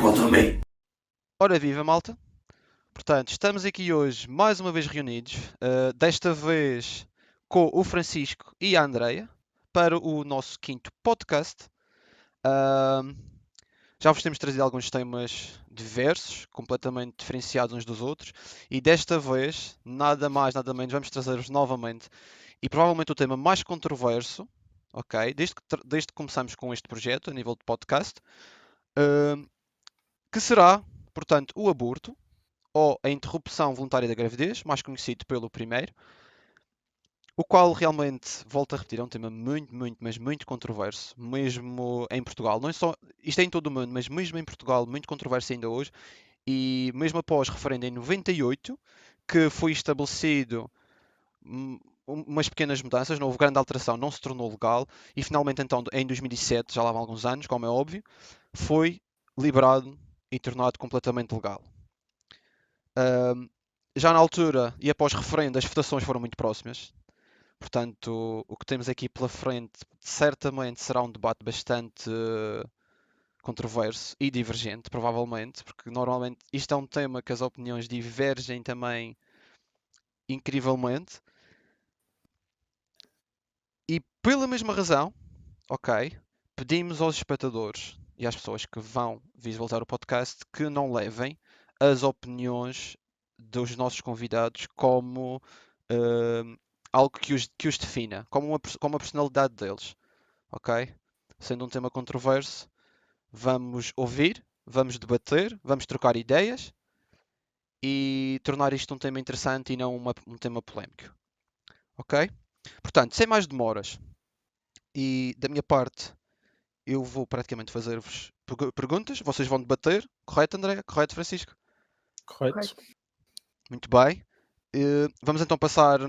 contra mim. Ora viva, malta! Portanto, estamos aqui hoje mais uma vez reunidos, desta vez com o Francisco e a Andreia, para o nosso quinto podcast. Ahm, já vos temos trazido alguns temas diversos, completamente diferenciados uns dos outros, e desta vez, nada mais, nada menos, vamos trazer-vos novamente, e provavelmente o tema mais controverso, ok? Desde que começamos com este projeto, a nível de podcast, ahm, que será, portanto, o aborto ou a interrupção voluntária da gravidez, mais conhecido pelo primeiro, o qual realmente, volto a repetir, é um tema mas muito controverso, mesmo em Portugal. Não é só, isto é em todo o mundo, mas mesmo em Portugal, muito controverso ainda hoje, e mesmo após referendo em 98, que foi estabelecido umas pequenas mudanças, não houve grande alteração, não se tornou legal, e finalmente então em 2007, já lá vão alguns anos, como é óbvio, foi liberado e tornado completamente legal. Ahm, já na altura e após referendo, as votações foram muito próximas. Portanto, o que temos aqui pela frente certamente será um debate bastante controverso e divergente, provavelmente, porque normalmente isto é um tema que as opiniões divergem também incrivelmente. E pela mesma razão, ok, pedimos aos espectadores e às pessoas que vão visualizar o podcast que não levem as opiniões dos nossos convidados como algo que os defina, como a personalidade deles, ok? Sendo um tema controverso, vamos ouvir, vamos debater, vamos trocar ideias e tornar isto um tema interessante e não um tema polémico, ok? Portanto, sem mais demoras e da minha parte, eu vou praticamente fazer-vos perguntas, vocês vão debater, correto, André? Correto, Francisco? Correto. Muito bem. Vamos então passar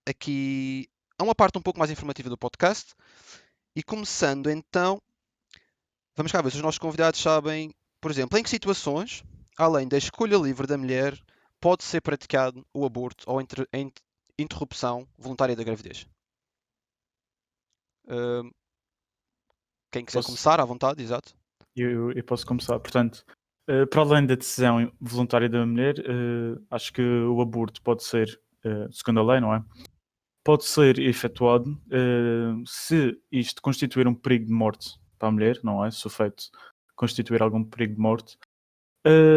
aqui a uma parte um pouco mais informativa do podcast. E começando então, vamos cá ver se os nossos convidados sabem, por exemplo, em que situações, além da escolha livre da mulher, pode ser praticado o aborto ou a interrupção voluntária da gravidez. Uh, quem quiser começar, à vontade, exato. Eu posso começar. Portanto, para além da decisão voluntária da mulher, acho que o aborto pode ser, segundo a lei, não é? Pode ser efetuado se isto constituir um perigo de morte para a mulher, não é? Se o feito constituir algum perigo de morte.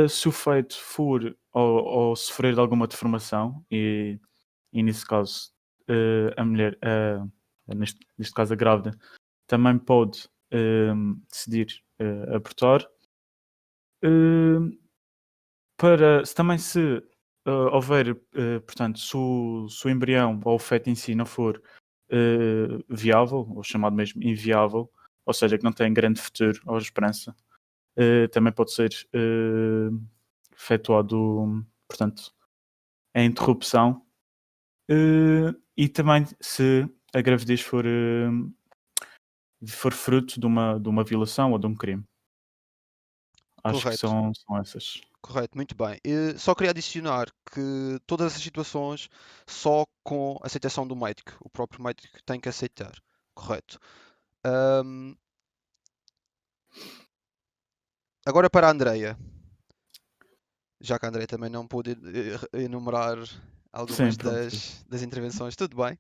Se o feito for ou sofrer de alguma deformação, e nesse caso a mulher, neste caso a grávida, também pode decidir abortar. Também se houver, portanto, se o embrião ou o feto em si não for viável, ou chamado mesmo inviável, ou seja, que não tem grande futuro ou esperança, também pode ser efetuado, portanto, a interrupção. E também se a gravidez for fruto de uma violação ou de um crime. Acho que Correto. são essas. Correto, muito bem. Só queria adicionar que todas essas situações só com aceitação do médico. O próprio médico tem que aceitar. Correto. Agora para a Andreia. Já que a Andreia também não pôde enumerar algumas Sim, pronto. das intervenções, tudo bem.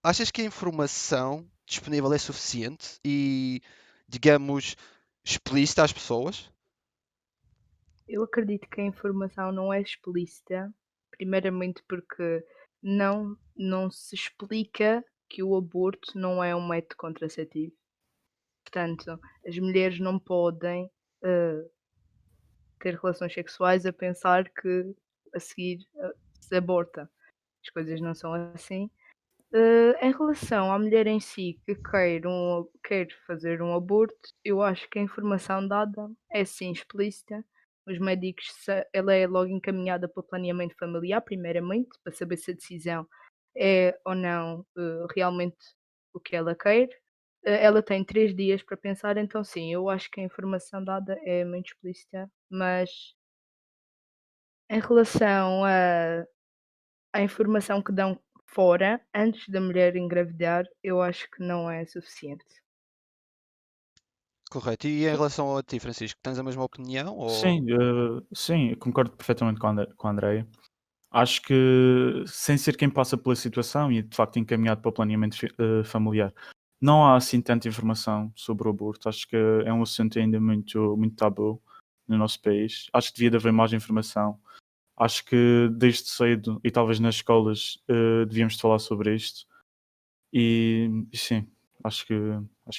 Achas que a informação disponível é suficiente e, digamos, explícita às pessoas? Eu acredito que a informação não é explícita, primeiramente porque não se explica que o aborto não é um método contraceptivo. Portanto, as mulheres não podem ter relações sexuais a pensar que a seguir se aborta. As coisas não são assim. Em relação à mulher em si que quer fazer um aborto, eu acho que a informação dada é sim explícita. Os médicos, ela é logo encaminhada para o planeamento familiar, primeiramente, para saber se a decisão é ou não realmente o que ela quer. Ela tem 3 dias para pensar, então sim, eu acho que a informação dada é muito explícita, mas em relação à informação que dão fora, antes da mulher engravidar, eu acho que não é suficiente. Correto. E em relação a ti, Francisco, tens a mesma opinião? Ou... Sim, eu concordo perfeitamente com a Andreia. Acho que, sem ser quem passa pela situação e de facto encaminhado para o planeamento familiar, não há assim tanta informação sobre o aborto. Acho que é um assunto ainda muito tabu no nosso país. Acho que devia de haver mais informação. Acho que desde cedo e talvez nas escolas devíamos de falar sobre isto. E sim, acho que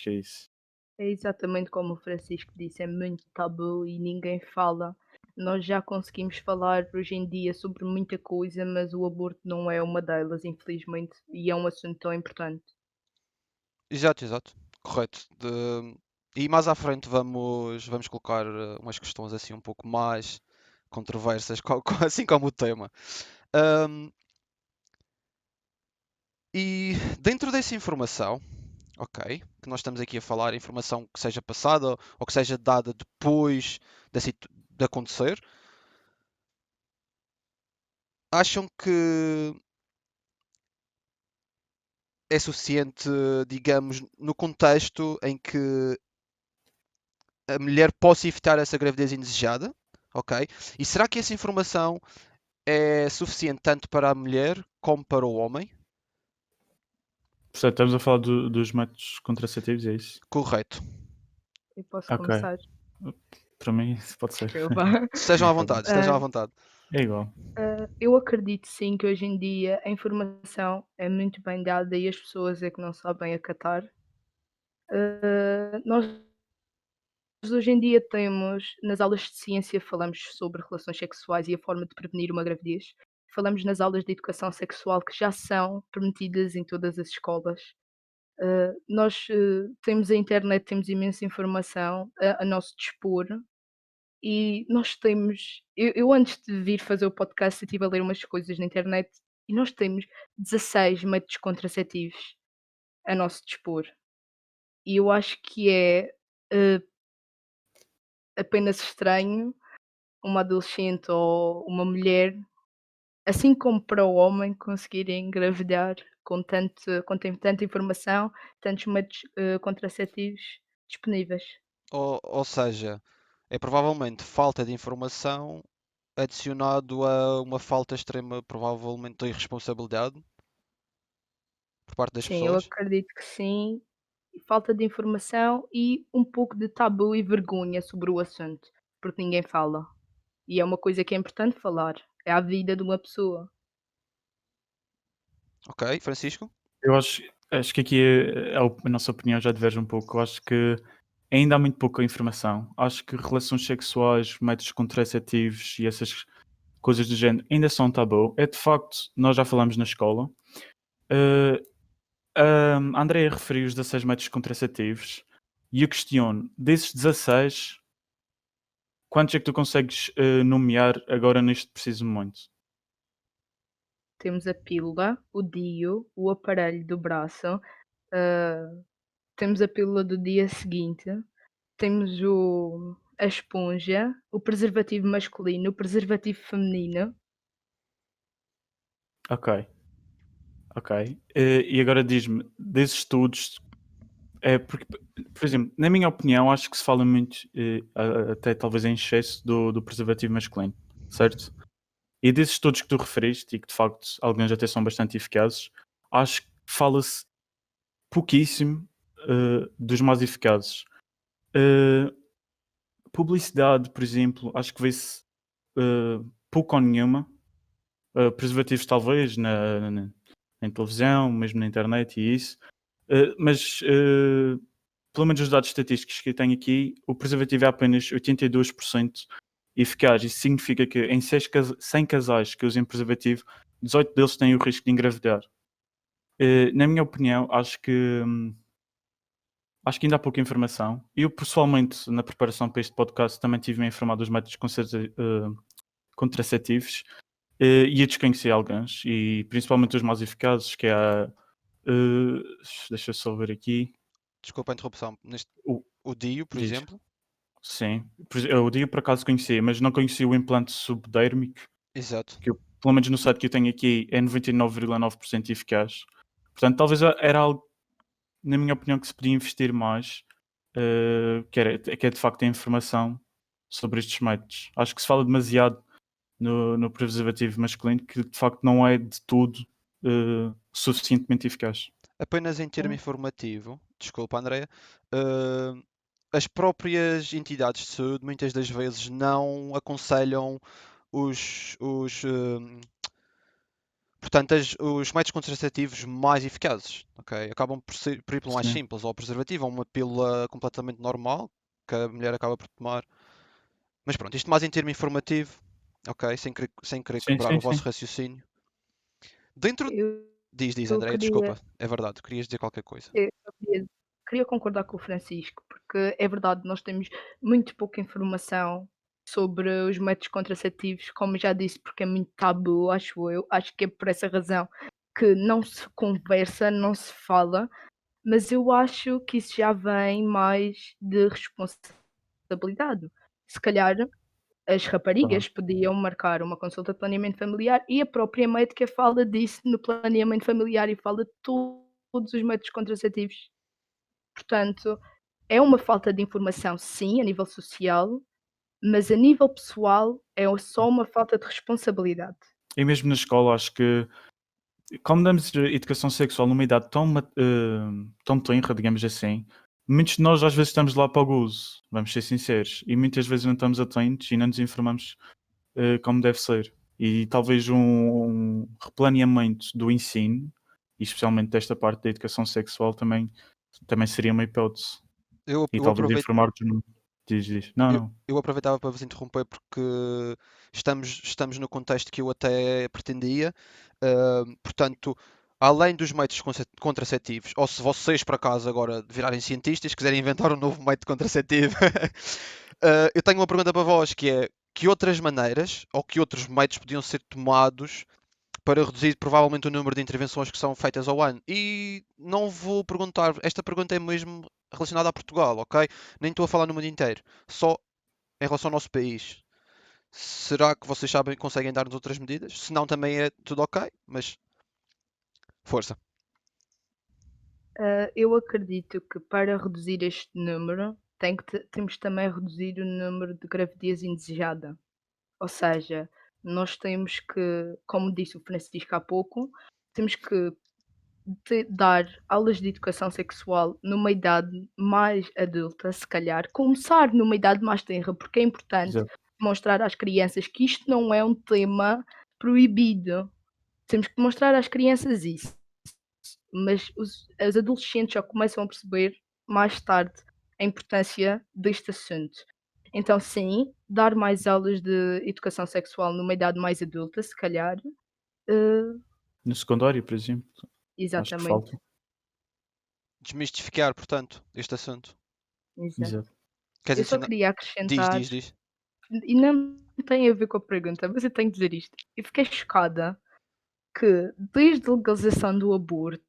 é isso. É exatamente como o Francisco disse, é muito tabu e ninguém fala. Nós já conseguimos falar hoje em dia sobre muita coisa, mas o aborto não é uma delas, infelizmente, e é um assunto tão importante. Exato, exato. Correto. E mais à frente vamos colocar umas questões assim um pouco mais controversas, assim como o tema. Ahm, e dentro dessa informação, ok, que nós estamos aqui a falar, informação que seja passada ou que seja dada depois de acontecer, acham que é suficiente, digamos, no contexto em que a mulher possa evitar essa gravidez indesejada, ok? E será que essa informação é suficiente tanto para a mulher como para o homem? Portanto, estamos a falar dos métodos contraceptivos, é isso? Correto. Eu posso Ok. começar? Para mim, isso pode ser. Desculpa. Estejam à Tá bem. vontade, estejam à vontade. É igual. Eu acredito sim que hoje em dia a informação é muito bem dada e as pessoas é que não sabem acatar. Nós hoje em dia temos, nas aulas de ciência, falamos sobre relações sexuais e a forma de prevenir uma gravidez. Falamos nas aulas de educação sexual que já são permitidas em todas as escolas. Nós temos a internet, temos imensa informação a nosso dispor e nós temos. Eu antes de vir fazer o podcast, eu estive a ler umas coisas na internet e nós temos 16 métodos contraceptivos a nosso dispor. E eu acho que é eh, apenas estranho uma adolescente ou uma mulher, assim como para o homem, conseguirem engravidar com tem tanta informação, tantos métodos, contraceptivos disponíveis. Ou seja, é provavelmente falta de informação adicionado a uma falta extrema, provavelmente, de irresponsabilidade por parte das Sim, eu pessoas. acredito que sim. Falta de informação e um pouco de tabu e vergonha sobre o assunto, porque ninguém fala. E é uma coisa que é importante falar, é a vida de uma pessoa. Ok, Francisco? Eu acho que aqui a nossa opinião já diverge um pouco. Eu acho que ainda há muito pouca informação. Acho que relações sexuais, métodos contraceptivos e essas coisas do género ainda são tabu. É de facto, nós já falamos na escola. Eh, a Andrea referiu os 16 métodos contraceptivos e eu questiono, desses 16, quantos é que tu consegues nomear agora neste preciso momento? Temos a pílula, o DIU, o aparelho do braço, ah, temos a pílula do dia seguinte, temos a esponja, o preservativo masculino, o preservativo feminino. Ok, ok. E agora diz-me, desses estudos, é porque, por exemplo, na minha opinião, acho que se fala muito, até talvez em excesso, do preservativo masculino, certo? E desses estudos que tu referiste, e que de facto alguns até são bastante eficazes, acho que fala-se pouquíssimo dos mais eficazes. Eh, Publicidade, por exemplo, acho que vê-se pouco ou nenhuma. Preservativos talvez na televisão, mesmo na internet e isso. Mas pelo menos os dados estatísticos que eu tenho aqui, o preservativo é apenas 82% eficaz. Isso significa que em 100 casais que usem preservativo, 18 deles têm o risco de engravidar. Na minha opinião, acho que ainda há pouca informação. Eu, pessoalmente, na preparação para este podcast, também tive-me a informar dos métodos contraceptivos e eu desconheci alguns, e principalmente os mais eficazes, que é a. eh, Deixa eu só ver aqui. Desculpa a interrupção. O, O DIU, por Diz. exemplo. Sim. Eu digo por acaso conhecia, mas não conhecia o implante subdérmico, Exato. que pelo menos no site que eu tenho aqui é 99,9% eficaz. Portanto, talvez era algo, na minha opinião, que se podia investir mais. que é de facto a informação sobre estes métodos. Acho que se fala demasiado no preservativo masculino, que de facto não é de tudo suficientemente eficaz. Apenas em termo Sim. informativo, desculpa, Andréia, eh, as próprias entidades de saúde muitas das vezes não aconselham os portanto, os métodos contraceptivos mais eficazes, ok? Acabam por ir pelo mais Sim. simples, ou preservativo, ou uma pílula completamente normal, que a mulher acaba por tomar. Mas pronto, isto mais em termo informativo, ok? Sem querer Sim, quebrar sim, o vosso sim. raciocínio. Dentro. Eu, Diz, eu Andréia, desculpa, queria, é verdade, querias dizer qualquer coisa. eu queria concordar com o Francisco, porque é verdade, nós temos muito pouca informação sobre os métodos contraceptivos, como já disse, porque é muito tabu, acho eu. Acho que é por essa razão que não se conversa, não se fala, mas eu acho que isso já vem mais de responsabilidade. Se calhar as Claro. raparigas podiam marcar uma consulta de planeamento familiar e a própria médica fala disso no planeamento familiar e fala de todos os métodos contraceptivos. Portanto, é uma falta de informação, sim, a nível social, mas a nível pessoal é só uma falta de responsabilidade. E mesmo na escola, acho que como damos educação sexual numa idade tão tenra, digamos assim, muitos de nós às vezes estamos lá para o gozo, vamos ser sinceros, e muitas vezes não estamos atentos e não nos informamos como deve ser. E talvez um replaneamento do ensino, e especialmente desta parte da educação sexual, também seria uma hipótese. Eu, E eu talvez aproveito. informar-nos. Diz. Não, Eu, não. eu aproveitava para vos interromper porque estamos no contexto que eu até pretendia. Portanto, além dos métodos contraceptivos, ou se vocês por acaso agora virarem cientistas, quiserem inventar um novo método contraceptivo, eu tenho uma pergunta para vós, que é que outras maneiras ou que outros métodos podiam ser tomados para reduzir provavelmente o número de intervenções que são feitas ao ano. E não vou perguntar, esta pergunta é mesmo relacionada a Portugal, ok? Nem estou a falar no mundo inteiro, só em relação ao nosso país. Será que vocês sabem, conseguem dar-nos outras medidas? Se não, também é tudo ok, mas força. Eu acredito que para reduzir este número temos também a reduzir o número de gravidez indesejada. Ou seja, nós temos que, como disse o Francisco há pouco, temos que dar aulas de educação sexual numa idade mais adulta, se calhar, começar numa idade mais tenra, porque é importante Exato. mostrar às crianças que isto não é um tema proibido. Temos que mostrar às crianças isso, mas as adolescentes já começam a perceber mais tarde a importância deste assunto. Então, sim, dar mais aulas de educação sexual numa idade mais adulta, se calhar. eh, No secundário, por exemplo, acho que Exatamente, falta. Desmistificar, portanto, este assunto. exato. Exato. Queres Eu só adicionar? queria Diz, acrescentar, diz, diz. e não tem a ver com a pergunta, mas eu tenho de dizer isto. Eu fiquei chocada que desde a legalização do aborto,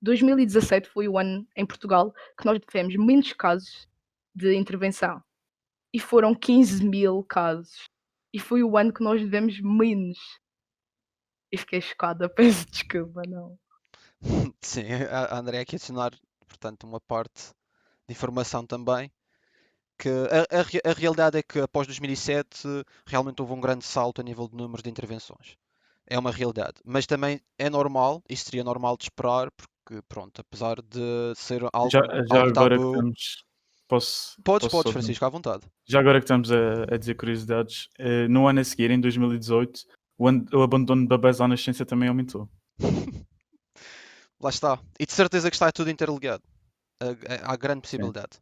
2017 foi o ano em Portugal que nós tivemos menos casos de intervenção. E foram 15.000 casos. E foi o ano que nós tivemos menos. E fiquei chocada, peço desculpa, não. Sim, a André aqui adicionar, portanto, uma parte de informação também. Que a realidade é que após 2007 realmente houve um grande salto a nível de números de intervenções. É uma realidade. Mas também é normal, isso seria normal de esperar, porque pronto, apesar de ser Já, algo, já algo agora que tabu. estamos. Posso, Podes, posso podes, só dizer? Francisco, à vontade. Já agora que estamos a dizer curiosidades, no ano a seguir, em 2018, o abandono de bebés à nascença também aumentou. Lá está. E de certeza que está tudo interligado. Há grande Sim. possibilidade.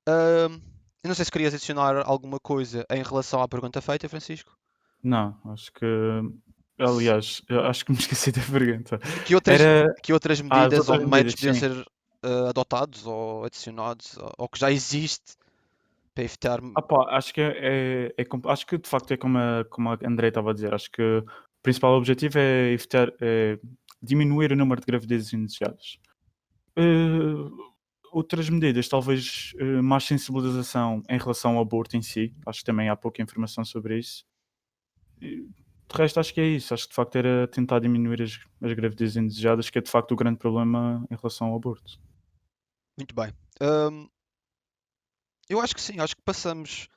Ahm, eu não sei se querias adicionar alguma coisa em relação à pergunta feita, Francisco. Não, acho que. Se- Aliás, eu acho que me esqueci da pergunta. Que outras, Era. que outras As medidas ou outras métodos medidas, podiam sim. ser adotados ou adicionados ou que já existe para evitar. Ah, pá, acho que acho que de facto é como a André estava a dizer. Acho que o principal objetivo é evitar, diminuir o número de gravidezes indesejadas. Eh, Outras medidas, talvez mais sensibilização em relação ao aborto em si. Acho que também há pouca informação sobre isso. De resto, acho que é isso. Acho que de facto era tentar diminuir as gravidezes indesejadas, que é de facto o grande problema em relação ao aborto. Muito bem. Eu acho que sim, acho que passamos.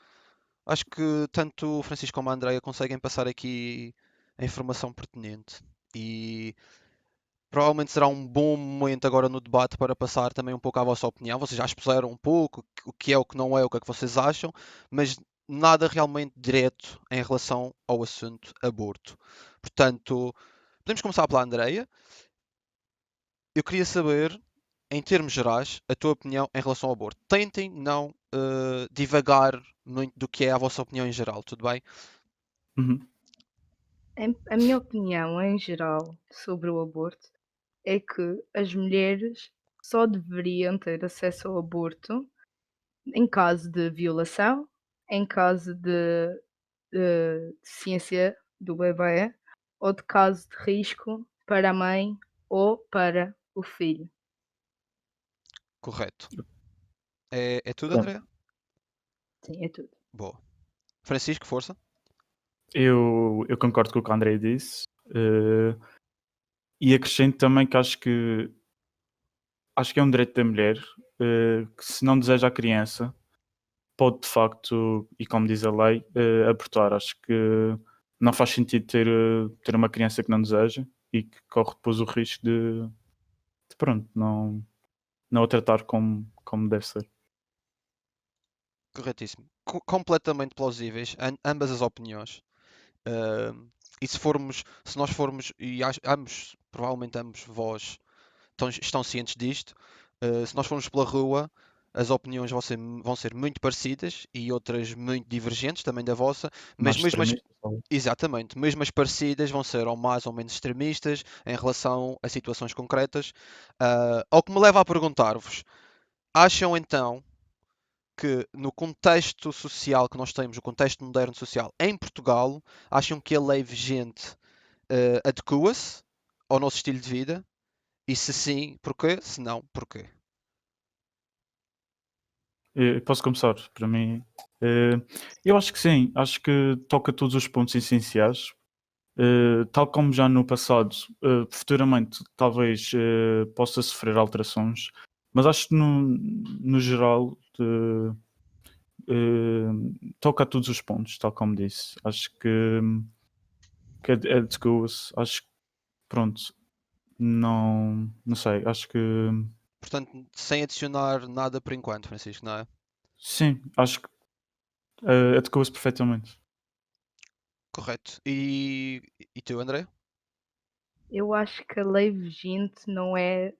Acho que tanto o Francisco como a Andreia conseguem passar aqui a informação pertinente. E provavelmente será um bom momento agora no debate para passar também um pouco a vossa opinião. Vocês já expuseram um pouco o que é, o que não é, o que é que vocês acham, mas nada realmente direto em relação ao assunto aborto. Portanto, podemos começar pela Andreia. Eu queria saber, em termos gerais, a tua opinião em relação ao aborto. Tentem não divagar muito do que é a vossa opinião em geral, tudo bem? Uhum. A minha opinião, em geral, sobre o aborto é que as mulheres só deveriam ter acesso ao aborto em caso de violação, em caso de deficiência do bebê ou de caso de risco para a mãe ou para o filho. Correto. É tudo, Pronto. André? Sim, é tudo. Boa. Francisco, força. Eu concordo com o que o André disse. E acrescento também que acho que é um direito da mulher que, se não deseja a criança, pode de facto, e como diz a lei, abortar. Acho que não faz sentido ter uma criança que não deseja e que corre depois o risco de pronto, não a tratar como deve ser. Corretíssimo. Completamente plausíveis, ambas as opiniões. Ahm, e se nós formos, e ambos, provavelmente ambos vós estão cientes disto, se nós formos pela rua, as opiniões vão ser muito parecidas e outras muito divergentes também da vossa, mas Mais mesmo as, extremista, talvez. exatamente, mesmo as parecidas vão ser ou mais ou menos extremistas em relação a situações concretas. Ao que me leva a perguntar-vos, acham então que no contexto social que nós temos, o contexto moderno social em Portugal, acham que a lei vigente adequa-se ao nosso estilo de vida? E se sim, porquê? Se não, porquê? Posso começar? Para mim, eu acho que sim. Acho que toca todos os pontos essenciais. Tal como já no passado, futuramente talvez possa sofrer alterações, mas acho que no geral toca a todos os pontos, tal como disse. Acho que é de gosto. Acho que pronto, não sei. Acho que Portanto, sem adicionar nada por enquanto, Francisco, não é? sim, acho que adequou-se perfeitamente. Correto. E tu, André? Eu acho que a lei vigente não é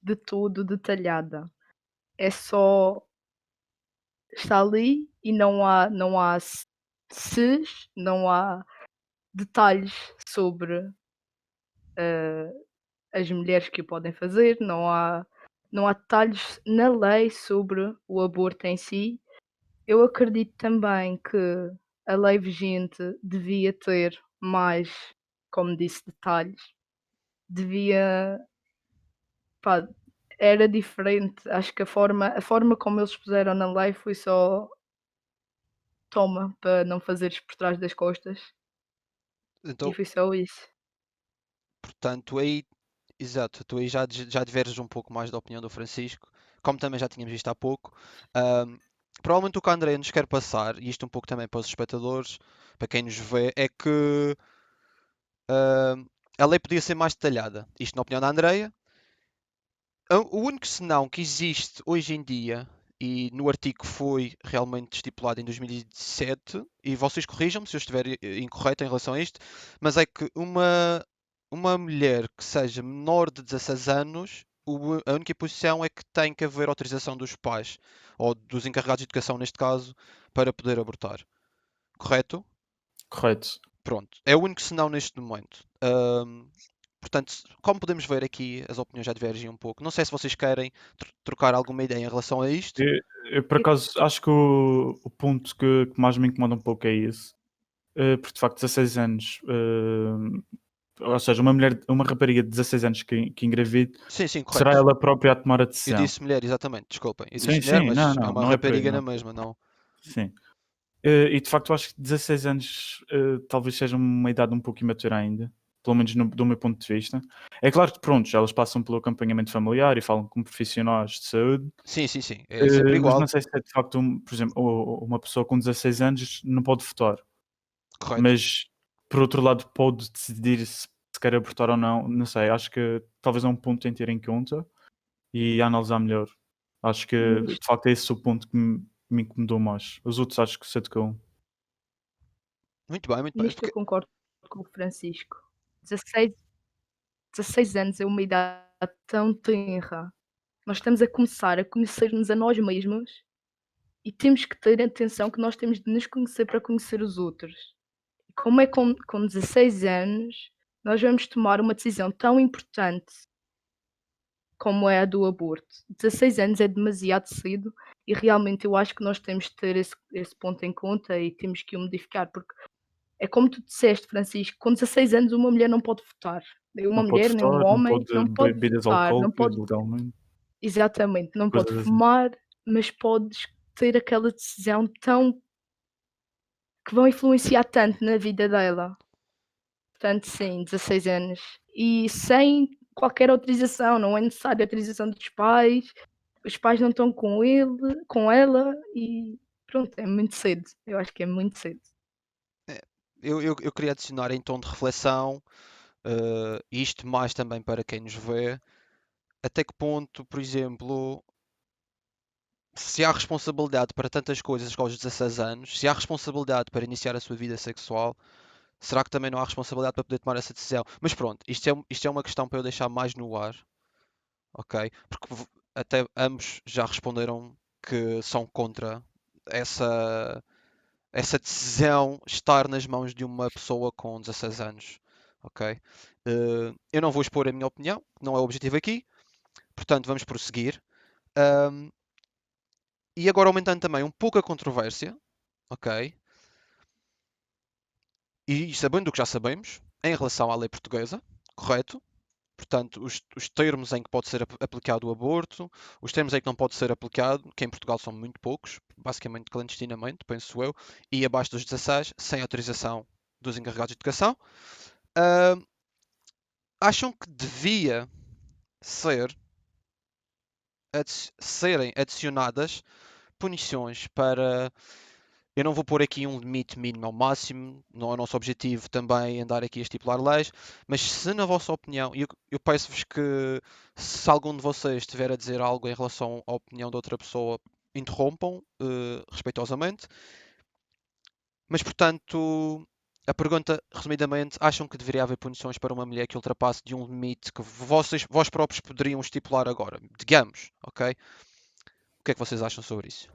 de todo detalhada. É só está ali e não há ses, não há detalhes sobre as mulheres que o podem fazer, não há detalhes na lei sobre o aborto em si. Eu acredito também que a lei vigente devia ter mais, como disse, detalhes. Devia, pá, era diferente. Acho que a forma como eles puseram na lei foi só toma para não fazeres por trás das costas e Então, foi só isso. portanto, aí, exato, tu aí já diverges um pouco mais da opinião do Francisco, como também já tínhamos visto há pouco. Ahm, provavelmente o que a André nos quer passar, e isto um pouco também para os espectadores, para quem nos vê, é que a lei podia ser mais detalhada. Isto na opinião da Andreia. O único senão que existe hoje em dia, e no artigo que foi realmente estipulado em 2017, e vocês corrijam-me se eu estiver incorreto em relação a isto, mas é que uma mulher que seja menor de 16 anos, a única posição é que tem que haver autorização dos pais, ou dos encarregados de educação neste caso, para poder abortar. Correto? Correto. Pronto. É o único senão neste momento. Portanto, como podemos ver aqui, as opiniões já divergem um pouco. Não sei se vocês querem trocar alguma ideia em relação a isto. Eu, por acaso, acho que o ponto que mais me incomoda um pouco é isso. Porque de facto 16 anos, ou seja, uma rapariga de 16 anos que engravide, Sim, sim, será correto. ela própria a tomar a Eu decisão. disse mulher, exatamente, desculpem. Eu Sim, disse mulher, sim, não, mas é não, uma não é por aí, rapariga não na é por aí. mesma, não. Sim. E de facto eu acho que 16 anos talvez seja uma idade um pouco imatura ainda. pelo menos do meu ponto de vista. É claro que, pronto, elas passam pelo acompanhamento familiar e falam com profissionais de saúde, Sim, é sempre mas igual, não sei se é de facto, por exemplo, uma pessoa com 16 anos não pode votar, correto? mas por outro lado pode decidir se quer abortar ou não, não sei, acho que talvez é um ponto em ter em conta e analisar melhor. Acho que de Nisto, facto é esse o ponto que me incomodou mais. Os outros acho que se adequam. Muito bem, muito bem. nisto eu concordo com o Francisco. 16, 16 anos é uma idade tão tenra. Nós estamos a começar a conhecer-nos a nós mesmos e temos que ter atenção que nós temos de nos conhecer para conhecer os outros. E como é com 16 anos, nós vamos tomar uma decisão tão importante como é a do aborto. 16 anos é demasiado cedo e realmente eu acho que nós temos de ter esse ponto em conta e temos que o modificar, porque é como tu disseste, Francisco, com 16 anos uma mulher não pode votar. Nem uma Não pode mulher, nem um votar, não homem pode não beber pode bebidas votar, não alcoólicas pode, legalmente, exatamente, não pode coisas assim. fumar, mas podes ter aquela decisão tão que vão influenciar tanto na vida dela. Portanto, sim, 16 anos. E sem qualquer autorização, não é necessária a autorização dos pais, os pais não estão com ele, com ela e pronto, é muito cedo. Eu acho que é muito cedo. Eu queria adicionar em tom de reflexão, isto mais também para quem nos vê, até que ponto, por exemplo, se há responsabilidade para tantas coisas aos 16 anos, se há responsabilidade para iniciar a sua vida sexual, será que também não há responsabilidade para poder tomar essa decisão? Mas pronto, isto é uma questão para eu deixar mais no ar, ok? Porque até ambos já responderam que são contra essa, essa decisão estar nas mãos de uma pessoa com 16 anos, ok? Eu não vou expor a minha opinião, não é o objetivo aqui, portanto vamos prosseguir. Ahm, e agora aumentando também um pouco a controvérsia, ok? E sabendo o que já sabemos em relação à lei portuguesa, correto? Portanto, os termos em que pode ser aplicado o aborto, os termos em que não pode ser aplicado, que em Portugal são muito poucos, basicamente clandestinamente, penso eu, e abaixo dos 16, sem autorização dos encarregados de educação. Ah, acham que devia ser, serem adicionadas punições para. Eu não vou pôr aqui um limite mínimo ao máximo, não é o nosso objetivo também andar aqui a estipular leis, mas se na vossa opinião, e eu peço-vos que se algum de vocês tiver a dizer algo em relação à opinião de outra pessoa, interrompam respeitosamente, mas portanto, a pergunta, resumidamente, acham que deveria haver punições para uma mulher que ultrapasse de um limite que vós próprios poderiam estipular agora, digamos, ok? O que é que vocês acham sobre isso?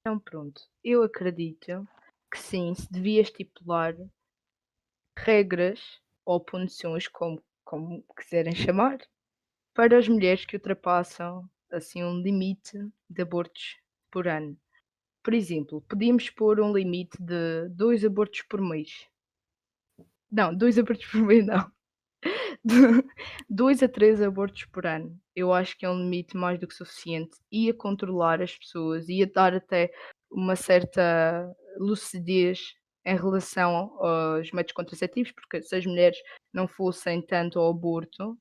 Então pronto, eu acredito que sim, se devia estipular regras ou punições, como quiserem chamar, para as mulheres que ultrapassam assim um limite de abortos por ano. Por exemplo, podíamos pôr um limite de 2 abortos por mês. Não, 2 abortos por mês não. De 2 a 3 abortos por ano. Eu acho que é um limite mais do que suficiente. Ia controlar as pessoas, ia dar até uma certa lucidez em relação aos métodos contraceptivos, porque se as mulheres não fossem tanto ao aborto,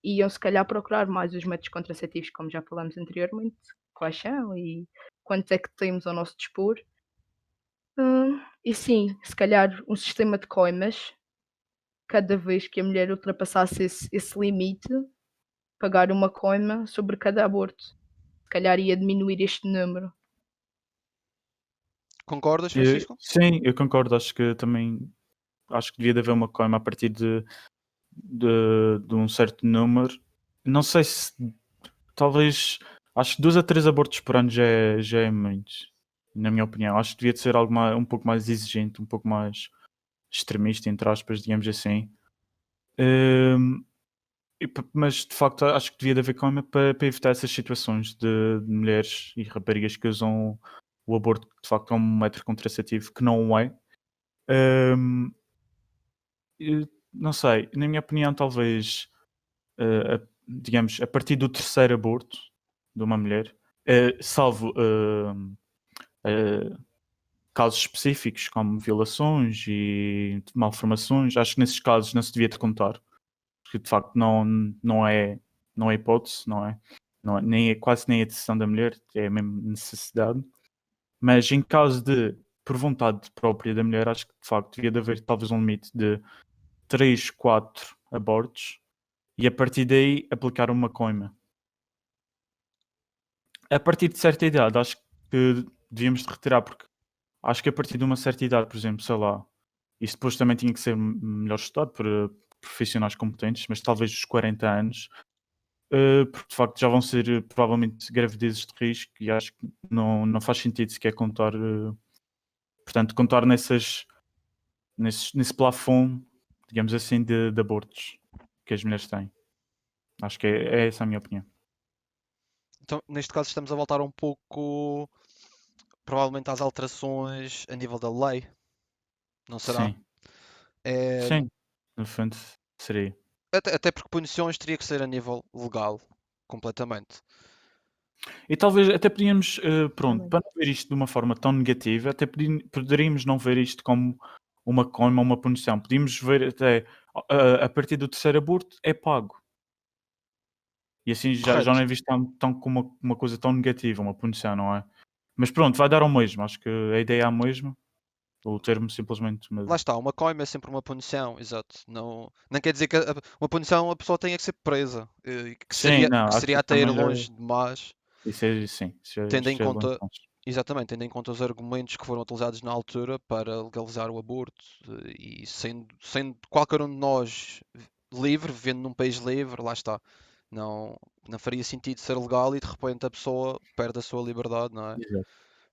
iam se calhar procurar mais os métodos contraceptivos, como já falamos anteriormente, quais são e quantos é que temos ao nosso dispor. E sim, se calhar um sistema de coimas, cada vez que a mulher ultrapassasse esse limite, pagar uma coima sobre cada aborto. Se calhar ia diminuir este número. Concordas, Francisco? Sim, eu concordo. Acho que devia de haver uma coima a partir de um certo número. Não sei se talvez acho que 2 a 3 abortos por ano já é muito, na minha opinião. Acho que devia de ser algo um pouco mais exigente, um pouco mais extremista, entre aspas, digamos assim. Hum, mas de facto acho que devia de haver coima para evitar essas situações de mulheres e raparigas que usam o aborto de facto como um método contraceptivo que não é. Hum, não sei, na minha opinião, talvez, digamos, a partir do terceiro aborto de uma mulher, salvo casos específicos, como violações e malformações, acho que nesses casos não se devia de contar, porque de facto não é hipótese, nem é quase nem a decisão da mulher, é mesmo necessidade. Mas em caso de por vontade própria da mulher, acho que de facto devia de haver talvez um limite de 3, 4 abortos e a partir daí aplicar uma coima. A partir de certa idade, acho que devíamos de retirar, porque acho que a partir de uma certa idade, por exemplo, sei lá, isso depois também tinha que ser melhor estudado por profissionais competentes, mas talvez os 40 anos, porque de facto já vão ser provavelmente gravidezes de risco e acho que não faz sentido sequer contar, portanto, contar nesse plafond, digamos assim, de abortos que as mulheres têm. Acho que é essa a minha opinião. Então, neste caso, estamos a voltar um pouco, provavelmente, às alterações a nível da lei, não será? Sim, É, sim, no fundo seria. até porque punições teria que ser a nível legal, completamente. E talvez até podíamos, pronto, Também. para não ver isto de uma forma tão negativa, até poderíamos não ver isto como uma coima, uma punição. Podíamos ver até a partir do terceiro aborto é pago. E assim já não Correto. é visto tão como uma coisa tão negativa, uma punição, não é? Mas pronto, vai dar ao mesmo. Acho que a ideia é a mesma. O termo simplesmente Lá muda. está, uma coima é sempre uma punição, exato. Não quer dizer que uma punição a pessoa tenha que ser presa, que Sim, seria, não, que acho que seria até ir também já longe demais, sim, tendo em já é longe conta, demais. exatamente, tendo em conta os argumentos que foram utilizados na altura para legalizar o aborto, e sendo qualquer um de nós livre, vivendo num país livre, lá está. Não, não faria sentido ser legal e de repente a pessoa perde a sua liberdade, não é? Exato.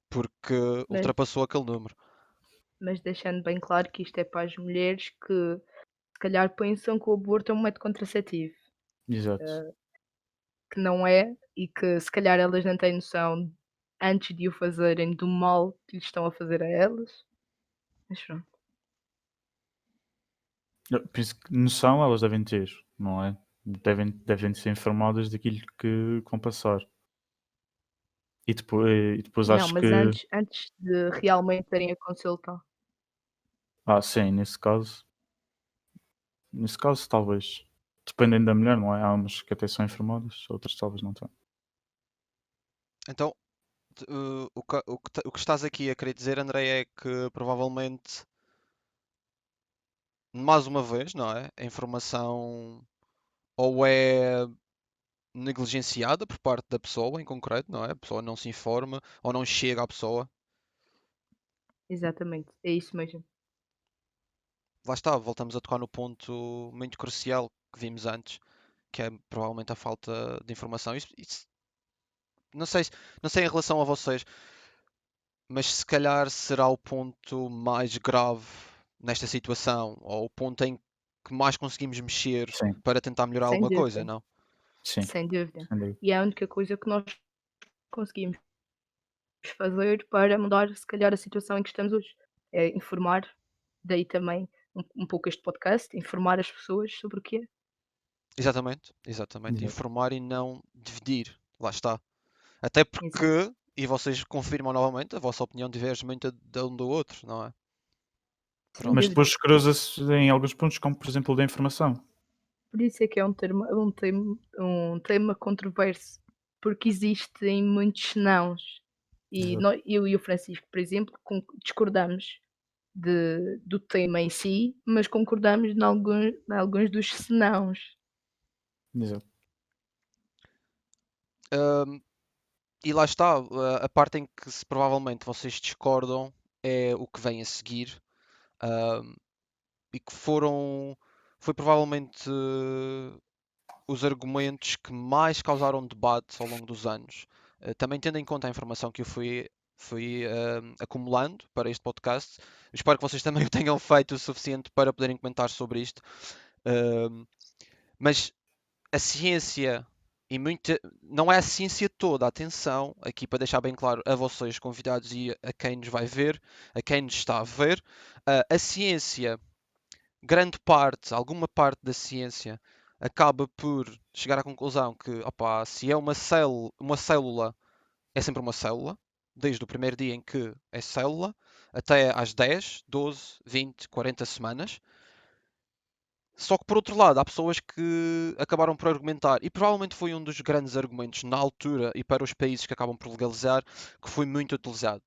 Porque Mas, ultrapassou aquele número. mas deixando bem claro que isto é para as mulheres que se calhar pensam que o aborto é um método contraceptivo, Exato. que não é, e que se calhar elas não têm noção antes de o fazerem do mal que lhes estão a fazer a elas. Mas pronto, Eu penso que noção elas devem ter, não é? Devem ser informadas daquilo que vão passar. E depois não, acho mas que, antes de realmente terem a consulta. sim, nesse caso talvez. Dependendo da mulher, não é? Há umas que até são informadas, outras talvez não tenham. Então, o que estás aqui a querer dizer, André, é que provavelmente, mais uma vez, não é? A informação ou é negligenciada por parte da pessoa em concreto, não é? A pessoa não se informa ou não chega à pessoa. Exatamente, é isso mesmo. Lá está, voltamos a tocar no ponto muito crucial que vimos antes, que é provavelmente a falta de informação. Não sei, não sei em relação a vocês, mas se calhar será o ponto mais grave nesta situação, ou o ponto em que mais conseguimos mexer Sim, para tentar melhorar Sem alguma coisa, dúvida, não? sim, sem dúvida. sem dúvida. E é a única coisa que nós conseguimos fazer para mudar, se calhar, a situação em que estamos hoje. É informar, daí também um pouco este podcast, informar as pessoas sobre o que é. Exatamente, exatamente. Exato. Informar e não dividir. Lá está. Até Exato. porque, e vocês confirmam novamente, a vossa opinião diverge muito de um do outro, não é? Sem Mas Pronto. dúvida. depois cruza-se em alguns pontos, como por exemplo o da informação. Por isso é que é um tema controverso, porque existem muitos nãos. E Exato. eu e o Francisco, por exemplo, discordamos do tema em si, mas concordamos em alguns dos senãos. Exato. Ahm, e lá está, a parte em que provavelmente vocês discordam é o que vem a seguir, ahm, e que foi provavelmente os argumentos que mais causaram debate ao longo dos anos. Também tendo em conta a informação que eu fui acumulando para este podcast, eu espero que vocês também o tenham feito o suficiente para poderem comentar sobre isto. Ahm, mas a ciência e muita. Não é a ciência toda, atenção, aqui para deixar bem claro a vocês, convidados, e a quem nos vai ver, a quem nos está a ver, a ciência, grande parte, alguma parte da ciência, acaba por chegar à conclusão que, opá, se é uma célula é sempre uma célula, desde o primeiro dia em que é célula até às 10, 12, 20, 40 semanas. Só que por outro lado, há pessoas que acabaram por argumentar, e provavelmente foi um dos grandes argumentos na altura e para os países que acabam por legalizar, que foi muito utilizado,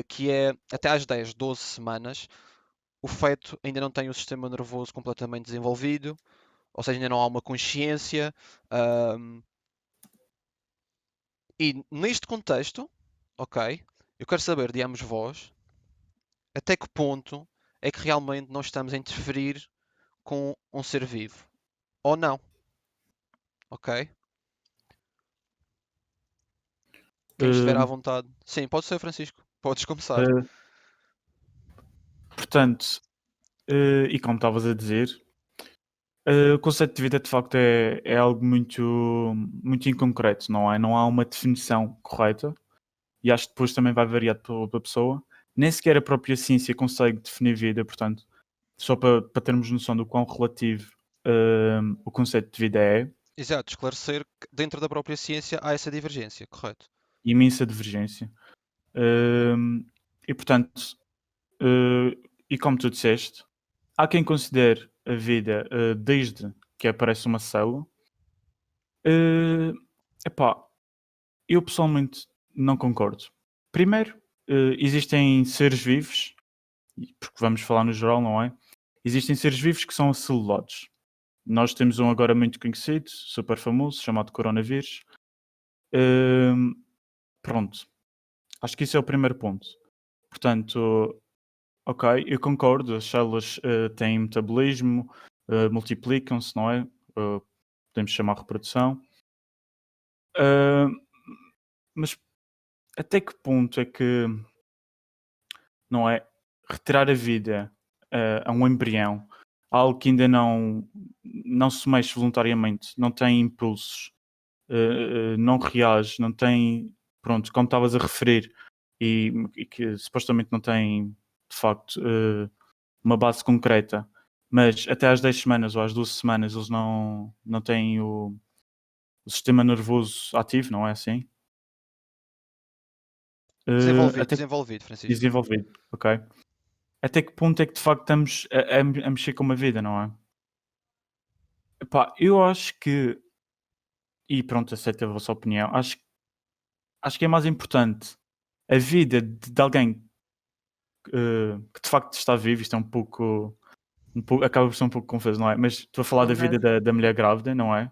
que é até às 10, 12 semanas, o feto ainda não tem o sistema nervoso completamente desenvolvido, ou seja, ainda não há uma consciência. ahm, e neste contexto, ok, eu quero saber de ambos vós, até que ponto é que realmente nós estamos a interferir com um ser vivo, ou não, ok? Quem estiver à Eh, vontade. Sim, pode ser, Francisco. Podes começar. eh, portanto, e como estavas a dizer, o conceito de vida de facto é algo muito inconcreto, não é? Não há uma definição correta e acho que depois também vai variar pela pessoa. Nem sequer a própria ciência consegue definir vida, portanto, só para termos noção do quão relativo o conceito de vida é, Exato, esclarecer que dentro da própria ciência há essa divergência, correto? imensa divergência. Um, e portanto, uh, e como tu disseste, há quem considere a vida desde que aparece uma célula. Uh, epá, eu pessoalmente não concordo. Primeiro, existem seres vivos, porque vamos falar no geral, não é? Existem seres vivos que são acelulados. Nós temos um agora muito conhecido, super famoso, chamado coronavírus. Um, pronto, acho que isso é o primeiro ponto. Portanto, ok, eu concordo, as células têm metabolismo, multiplicam-se, não é? Podemos chamar reprodução. Uh, mas até que ponto é que, não é, retirar a vida a um embrião, algo que ainda não se mexe voluntariamente, não tem impulsos, não reage, não tem, pronto, como estavas a referir, e que supostamente não tem, de facto, uma base concreta, mas até às 10 semanas ou às 12 semanas eles não têm o sistema nervoso ativo, não é assim? Desenvolvido, Até desenvolvido, Francisco. desenvolvido, ok? Até que ponto é que de facto estamos a mexer com uma vida, não é? Epá, eu acho que, e pronto, aceito a vossa opinião, acho que é mais importante a vida de alguém que de facto está vivo. Isto é um pouco, acaba por ser um pouco confuso, não é? Mas estou a falar da vida Honesto. da mulher grávida, não é?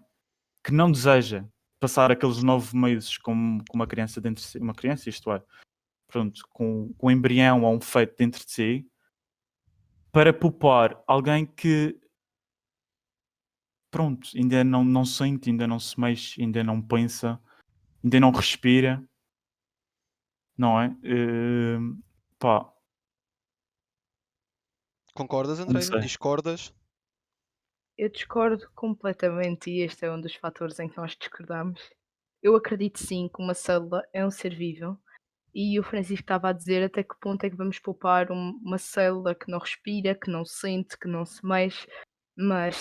Que não deseja passar aqueles 9 meses com uma criança dentro de si, uma criança, isto é, pronto, com um embrião ou um feto dentro de si, para poupar alguém que, pronto, ainda não sente, ainda não se mexe, ainda não pensa, ainda não respira, não é? Pá, Concordas, não Andreia? sei. Discordas? Eu discordo completamente e este é um dos fatores em que nós discordamos. Eu acredito sim que uma célula é um ser vivo e o Francisco estava a dizer até que ponto é que vamos poupar uma célula que não respira, que não sente, que não se mexe, mas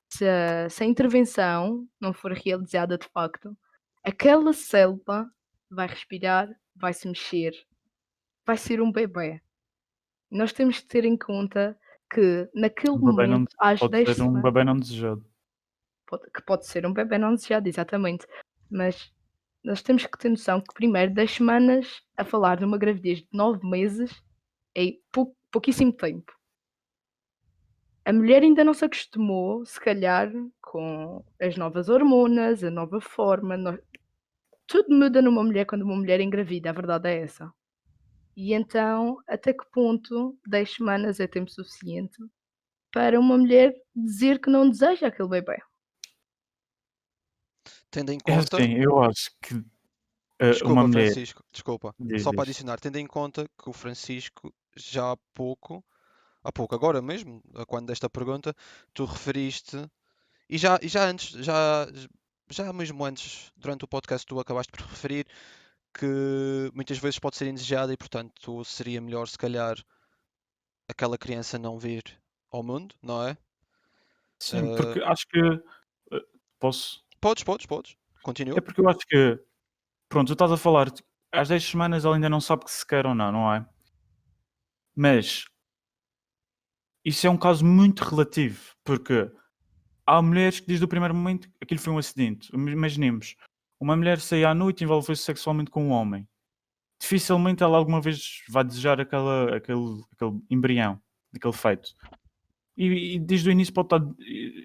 se a intervenção não for realizada de facto, aquela célula vai respirar, vai se mexer, vai ser um bebê. Nós temos que ter em conta que naquele Um bebé não momento, às pode 10 ser um semanas, bebé não desejado. que pode ser um bebê não desejado, exatamente. Mas nós temos que ter noção que primeiro 10 semanas a falar de uma gravidez de 9 meses é pouquíssimo tempo. A mulher ainda não se acostumou, se calhar, com as novas hormonas, a nova forma. Tudo muda numa mulher quando uma mulher engravida, a verdade é essa. E então, até que ponto 10 semanas é tempo suficiente para uma mulher dizer que não deseja aquele bebê? Tendo em É conta. assim, eu acho que uma Desculpa, mulher Francisco, desculpa. diz Só para isto. adicionar, tendo em conta que o Francisco já há pouco, agora mesmo, quando desta pergunta, tu referiste, e já antes, já mesmo antes, durante o podcast, tu acabaste por referir que muitas vezes pode ser indesejada e, portanto, seria melhor, se calhar, aquela criança não vir ao mundo, não é? Sim, Eh, porque acho que posso. podes. É Continua. porque eu acho que, pronto, tu estás a falar. às 10 semanas ela ainda não sabe se quer ou não, não é? Mas isso é um caso muito relativo, porque há mulheres que desde o primeiro momento aquilo foi um acidente. Imaginemos, uma mulher sair à noite e envolver-se sexualmente com um homem. Dificilmente ela alguma vez vai desejar aquele embrião, aquele feto. E desde o início pode estar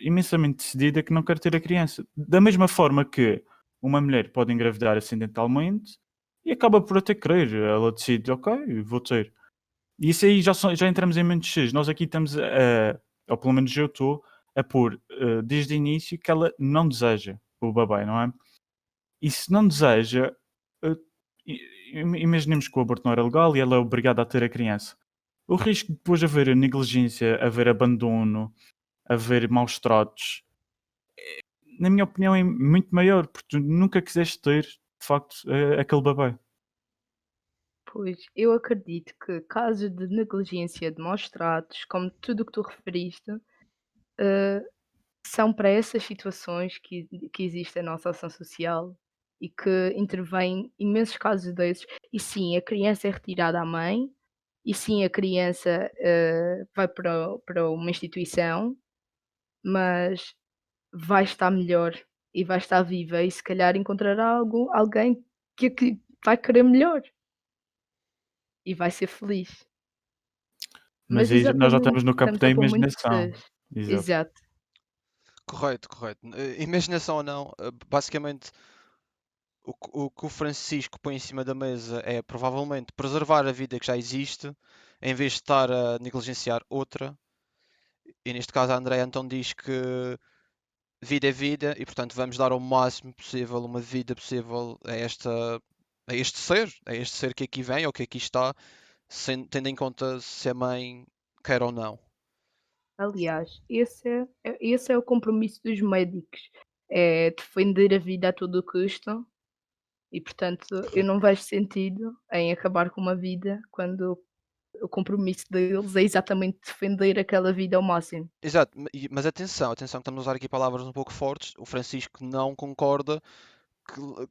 imensamente decidida que não quer ter a criança. Da mesma forma que uma mulher pode engravidar acidentalmente e acaba por até querer. Ela decide, ok, vou ter. E isso aí já entramos em muitos X. Nós aqui estamos ou pelo menos eu estou, a pôr desde o início que ela não deseja o bebê, não é? E se não deseja, eh, imaginemos que o aborto não era legal e ela é obrigada a ter a criança. O risco de depois haver negligência, haver abandono, haver maus tratos, na minha opinião, é muito maior, porque tu nunca quiseste ter, de facto, aquele bebê. Pois, eu acredito que casos de negligência, de maus tratos, como tudo o que tu referiste, eh, são para essas situações que existe a nossa ação social e que intervém imensos casos desses. E sim, a criança é retirada à mãe, e sim, a criança vai para uma instituição, mas vai estar melhor e vai estar viva e se calhar encontrará alguém que vai querer melhor e vai ser feliz. Mas Mas aí nós já exatamente, estamos no campo estamos da a pôr muitas imaginação. Exato. exato. Correto, correto. Imaginação ou não, basicamente o que o Francisco põe em cima da mesa é provavelmente preservar a vida que já existe, em vez de estar a negligenciar outra. E neste caso a Andrea então diz que vida é vida e portanto vamos dar o máximo possível, uma vida possível a este ser que aqui vem ou que aqui está, tendo em conta se a mãe quer ou não. Aliás, esse é o compromisso dos médicos, é defender a vida a todo o custo e, portanto, eu Correto. não vejo sentido em acabar com uma vida quando o compromisso deles é exatamente defender aquela vida ao máximo. Exato, mas atenção, atenção que estamos a usar aqui palavras um pouco fortes. O Francisco não concorda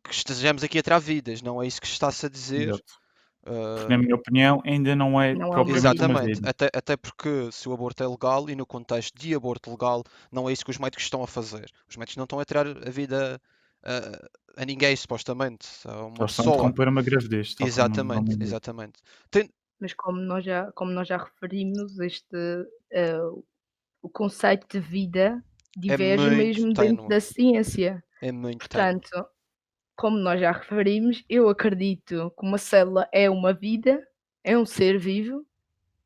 que estejamos aqui a tirar vidas, não é isso que está-se a dizer. Exato. Porque, Ah, na minha opinião, ainda não é Não é uma propriamente uma vida. exatamente, vida. até porque se o aborto é legal e no contexto de aborto legal, não é isso que os médicos estão a fazer. Os médicos não estão a tirar a vida a ninguém, supostamente, a uma Só estão a pessoa. interromper uma gravidez, tal como o Exatamente, nome diz. exatamente. Tem- Mas como nós já referimos, eh, o conceito de vida É diverge muito mesmo dentro ténue, da ciência. é muito ténue. Portanto, como nós já referimos, eu acredito que uma célula é uma vida, é um ser vivo,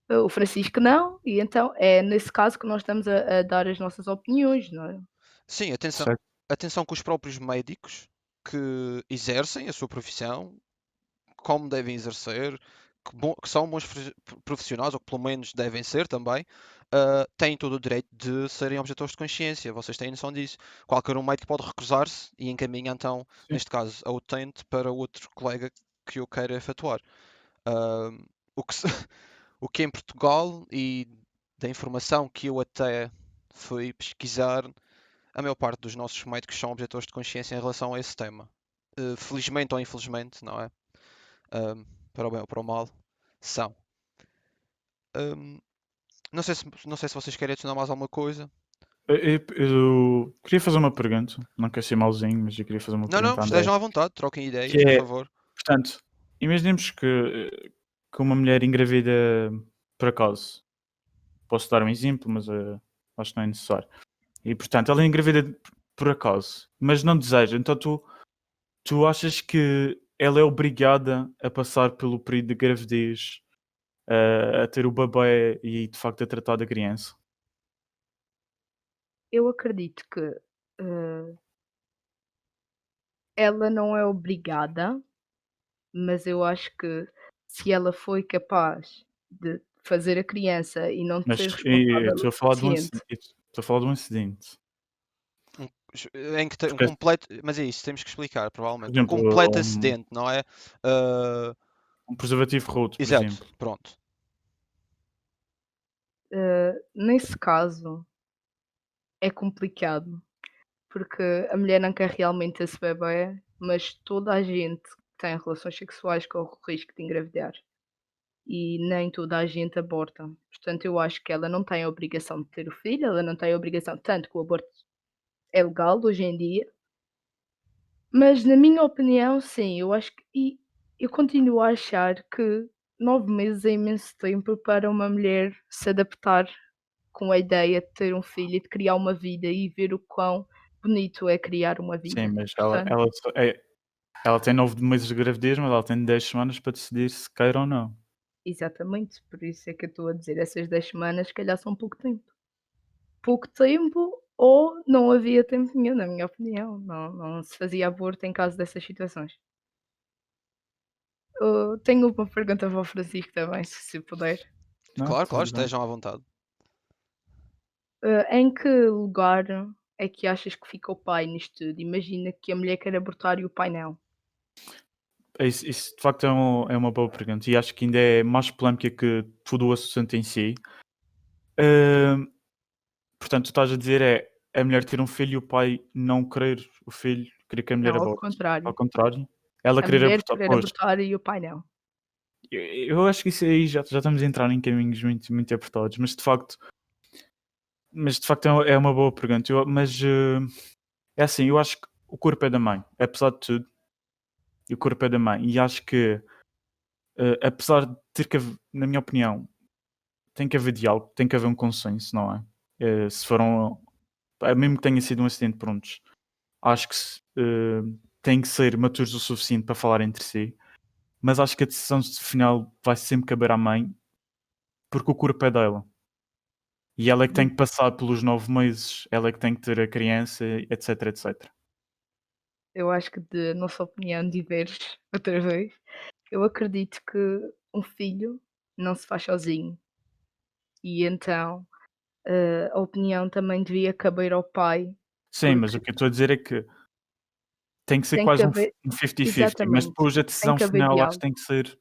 o Francisco não, e então é nesse caso que nós estamos a dar as nossas opiniões, não é? Sim, atenção, Certo? atenção que os próprios médicos que exercem a sua profissão, como devem exercer, que são bons profissionais, ou que pelo menos devem ser também, têm todo o direito de serem objetores de consciência. Vocês têm noção disso. Qualquer um médico pode recusar-se e encaminha então, Sim. neste caso, a utente para outro colega que o queira efetuar. Ah, o que, o que em Portugal e da informação que eu até fui pesquisar, a maior parte dos nossos médicos são objetores de consciência em relação a esse tema. Felizmente ou infelizmente, não é? Para o bem ou para o mal, são. Ahm, não sei se vocês querem adicionar mais alguma coisa. Eu queria fazer uma pergunta, não quero ser mauzinho, mas eu queria fazer uma Não, não, pergunta à André. estejam à vontade, troquem Que ideias, por é, favor. portanto, imaginemos que uma mulher engravida por acaso. Posso dar um exemplo, mas acho que não é necessário. E portanto, ela é engravida por acaso, mas não deseja. Então tu achas que ela é obrigada a passar pelo período de gravidez, a ter o bebê e de facto a tratar da criança? Eu acredito que, ela não é obrigada, mas eu acho que se ela foi capaz de fazer a criança e não de Mas ser eu responsável o estou a falar de um suficiente. acidente. Estou a falar de um acidente. Um, em que tem um Porque, completo. Mas é isso, temos que explicar, por provavelmente. Um exemplo, completo acidente, não é? Ah, um preservativo roto, por exato, exemplo. pronto. Nesse caso é complicado, porque a mulher não quer realmente esse bebé, mas toda a gente tem relações sexuais corre o risco de engravidar. E nem toda a gente aborta. Portanto, eu acho que ela não tem a obrigação de ter o filho, ela não tem a obrigação, tanto que o aborto é legal hoje em dia, mas na minha opinião, sim, eu acho que eu continuo a achar que 9 meses é imenso tempo para uma mulher se adaptar com a ideia de ter um filho e de criar uma vida e ver o quão bonito é criar uma Sim, vida. mas Portanto, ela tem 9 meses de gravidez, mas ela tem 10 semanas para decidir se queira ou não. exatamente, por isso é que eu estou a dizer, essas 10 semanas se calhar são pouco tempo. Pouco tempo ou não havia tempo nenhum, na minha opinião, não se fazia aborto em caso dessas situações. Tenho uma pergunta para o Francisco também, se puder. Não, Claro, claro, tudo bem. estejam à vontade. Em que lugar é que achas que fica o pai nisto tudo? Imagina que a mulher quer abortar e o pai não. Isso de facto é uma boa pergunta e acho que ainda é mais polémica que todo o assunto em si. Ahm, Portanto, tu estás a dizer é a mulher ter um filho e o pai não querer o filho, querer que a mulher Não, ao aborte. Ao contrário. contrário, ela A querer mulher abortar. querer Pois, abortar e o pai não. eu acho que isso aí já estamos a entrar em caminhos muito, muito apertados, mas de facto é uma boa pergunta. É assim, eu acho que o corpo é da mãe, apesar de tudo, e o corpo é da mãe, e acho que apesar de ter que haver, na minha opinião, tem que haver diálogo, tem que haver um consenso, não é? Se foram, mesmo que tenha sido um acidente, prontos, acho que têm que ser maturos o suficiente para falar entre si, mas acho que a decisão final vai sempre caber à mãe, porque o corpo é dela. E ela é que tem que passar pelos 9 meses, ela é que tem que ter a criança, etc, etc. Eu acho que de nossa opinião diverge outra vez. Eu acredito que um filho não se faz sozinho e então, a opinião também devia caber ao pai, Sim, mas porque o que eu estou a dizer é que tem que ser tem que quase um haver 50-50, mas exatamente, depois a tem decisão que haver final acho que diálogo. tem que ser.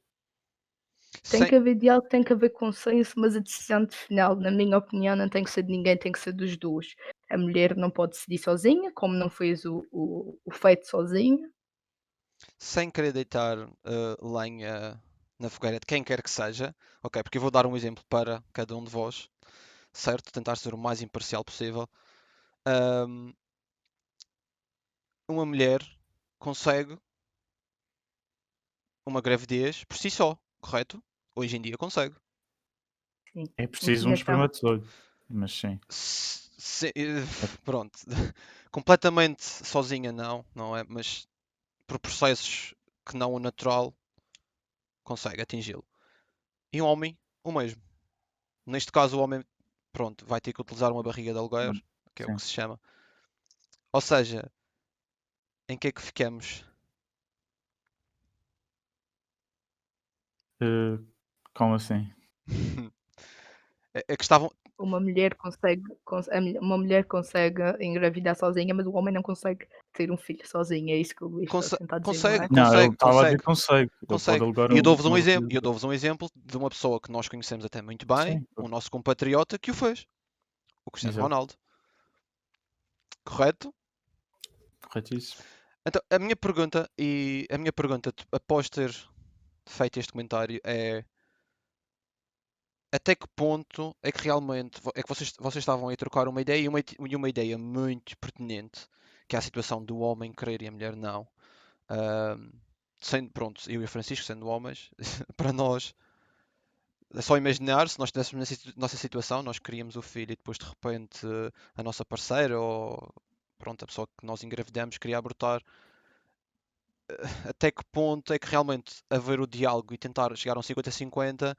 Tem Sem, que haver diálogo, tem que haver consenso, mas a decisão de final, na minha opinião, não tem que ser de ninguém, tem que ser dos 2. A mulher não pode decidir sozinha, como não fez o feito sozinha. sem querer deitar lenha na fogueira de quem quer que seja, ok? Porque eu vou dar um exemplo para cada um de vós, certo? Tentar ser o mais imparcial possível. Ahm, uma mulher consegue uma gravidez por si só, correto? Hoje em dia consegue. Sim, É preciso um inseminação. espermatozoide, mas sim. Pronto, completamente sozinha não é? Mas por processos que não o natural consegue atingi-lo. E um homem, o mesmo. Neste caso, o homem, pronto, vai ter que utilizar uma barriga de aluguer, que é o que Sim. se chama. Ou seja, em que é que ficamos? Eh, Como assim? É que estavam. Uma mulher consegue, uma mulher consegue engravidar sozinha, mas o homem não consegue ter um filho sozinho. É isso que o Luís está a tentar dizer, não Consegue, é? Não, ele consegue, estava a dizer consegue, que consegue. Ele pode consegue. alugar E uma barriga. eu dou-vos um exemplo de uma pessoa que nós conhecemos até muito bem, Sim, o nosso compatriota, que o fez. O Cristiano exato. Ronaldo. Correto? Corretíssimo. Então, a minha pergunta, após ter feito este comentário, é até que ponto é que realmente é que vocês estavam a trocar uma ideia e uma ideia muito pertinente, que é a situação do homem querer e a mulher não. Ahm, Sendo, pronto, eu e o Francisco sendo homens, para nós é só imaginar se nós estivéssemos nossa situação, nós queríamos o filho e depois de repente a nossa parceira ou pronto, a pessoa que nós engravidamos queria abortar. Até que ponto é que realmente haver o diálogo e tentar chegar a um 50-50